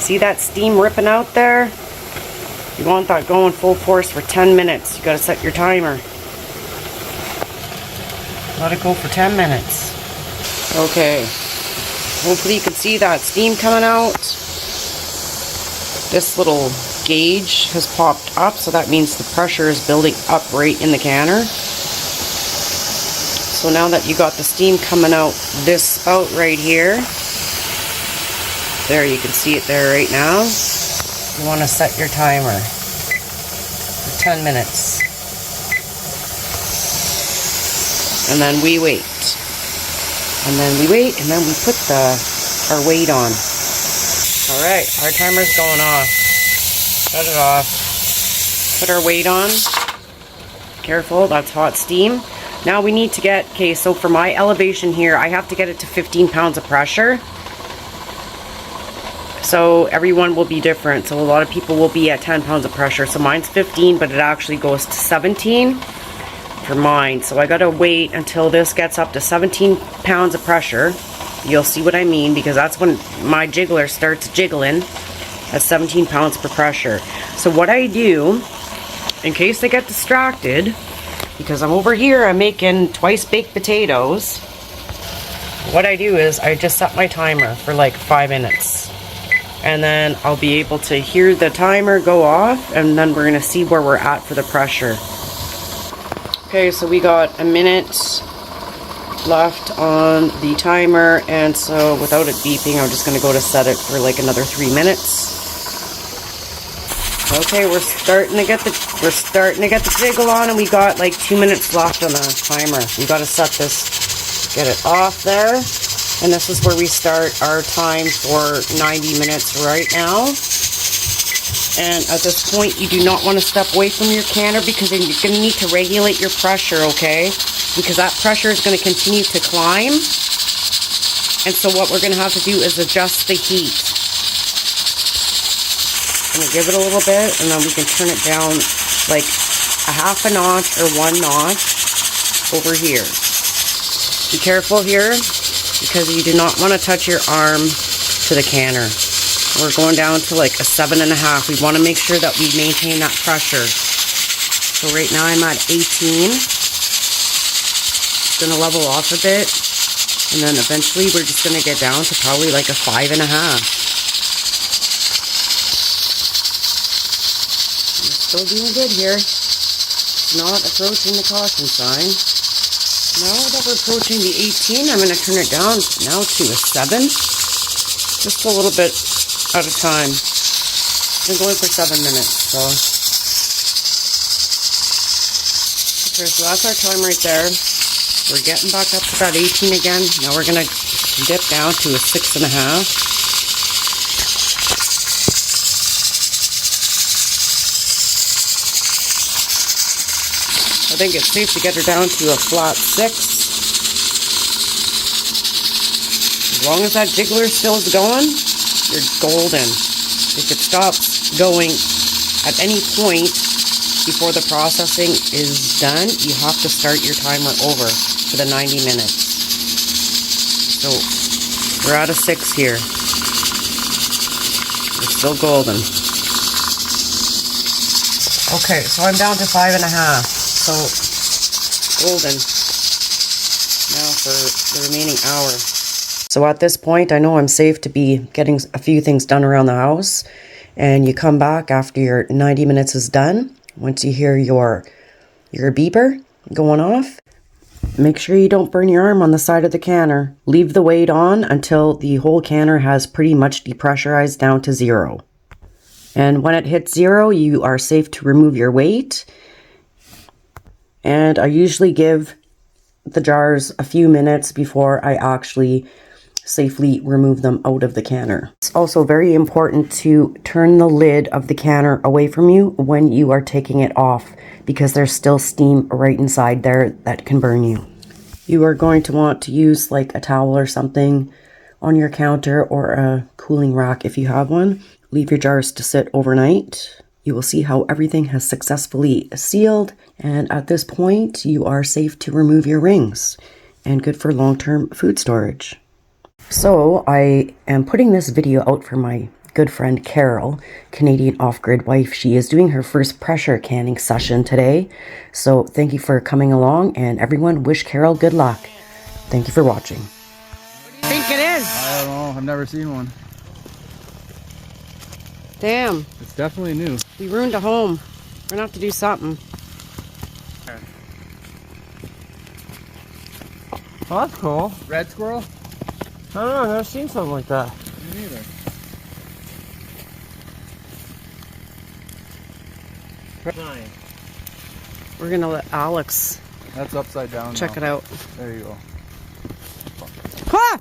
See that steam ripping out there? You want that going full force for 10 minutes. You gotta set your timer. Let it go for 10 minutes. Okay. Hopefully you can see that steam coming out. This little gauge has popped up, so that means the pressure is building up right in the canner. So now that you got the steam coming out this spout right here, there, you can see it there right now. You want to set your timer for 10 minutes. And then we wait. And then we wait, and then we put our weight on. Alright, our timer's going off. Shut it off. Put our weight on. Careful, that's hot steam. Now we need to get, okay, so for my elevation here, I have to get it to 15 pounds of pressure. So everyone will be different. So a lot of people will be at 10 pounds of pressure. So mine's 15, but it actually goes to 17 for mine. So I gotta wait until this gets up to 17 pounds of pressure. You'll see what I mean, because that's when my jiggler starts jiggling at 17 pounds per pressure. So what I do, in case I get distracted, because I'm over here, I'm making twice baked potatoes. What I do is I just set my timer for like 5 minutes. And then I'll be able to hear the timer go off, and then we're gonna see where we're at for the pressure. Okay, so we got a minute left on the timer, and so without it beeping, I'm just gonna go to set it for like another 3 minutes. Okay, we're starting to get the jiggle on, and we got like 2 minutes left on the timer. We got to set this, get it off there, and this is where we start our time for 90 minutes right now. And at this point, you do not want to step away from your canner, because then you're going to need to regulate your pressure, okay? Because that pressure is going to continue to climb, and so what we're going to have to do is adjust the heat. I'm going to give it a little bit, and then we can turn it down like a half a notch or 1 notch over here. Be careful here, because you do not want to touch your arm to the canner. We're going down to like a 7.5. We want to make sure that we maintain that pressure. So right now I'm at 18. It's going to level off a bit, and then eventually we're just going to get down to probably like a 5.5. Still doing good here. Not approaching the caution sign. Now that we're approaching the 18, I'm going to turn it down now to a 7. Just a little bit at a time. Been going for 7 minutes, so. Okay, so that's our time right there. We're getting back up to that 18 again. Now we're going to dip down to a 6.5. I think it's safe to get her down to a flat 6. As long as that jiggler still is going, you're golden. If it stops going at any point before the processing is done, you have to start your timer over for the 90 minutes. So we're at a 6 here. We're still golden. Okay, so I'm down to 5.5. So, golden now for the remaining hour. So at this point, I know I'm safe to be getting a few things done around the house. And you come back after your 90 minutes is done. Once you hear your beeper going off, make sure you don't burn your arm on the side of the canner. Leave the weight on until the whole canner has pretty much depressurized down to 0. And when it hits 0, you are safe to remove your weight. And I usually give the jars a few minutes before I actually safely remove them out of the canner. It's also very important to turn the lid of the canner away from you when you are taking it off, because there's still steam right inside there that can burn you. You are going to want to use like a towel or something on your counter, or a cooling rack if you have one. Leave your jars to sit overnight. You will see how everything has successfully sealed, and at this point you are safe to remove your rings and good for long-term food storage. So I am putting this video out for my good friend Carol, Canadian off-grid wife. She is doing her first pressure canning session today. So thank you for coming along, and everyone wish Carol good luck. Thank you for watching. What do you think it is? I don't know. I've never seen one. Damn. It's definitely new. We ruined a home. We're gonna have to do something. Oh, that's cool. Red squirrel? I don't know, I've never seen something like that. Me neither. We're gonna let Alex That's upside down check now. it out. There you go. Ah!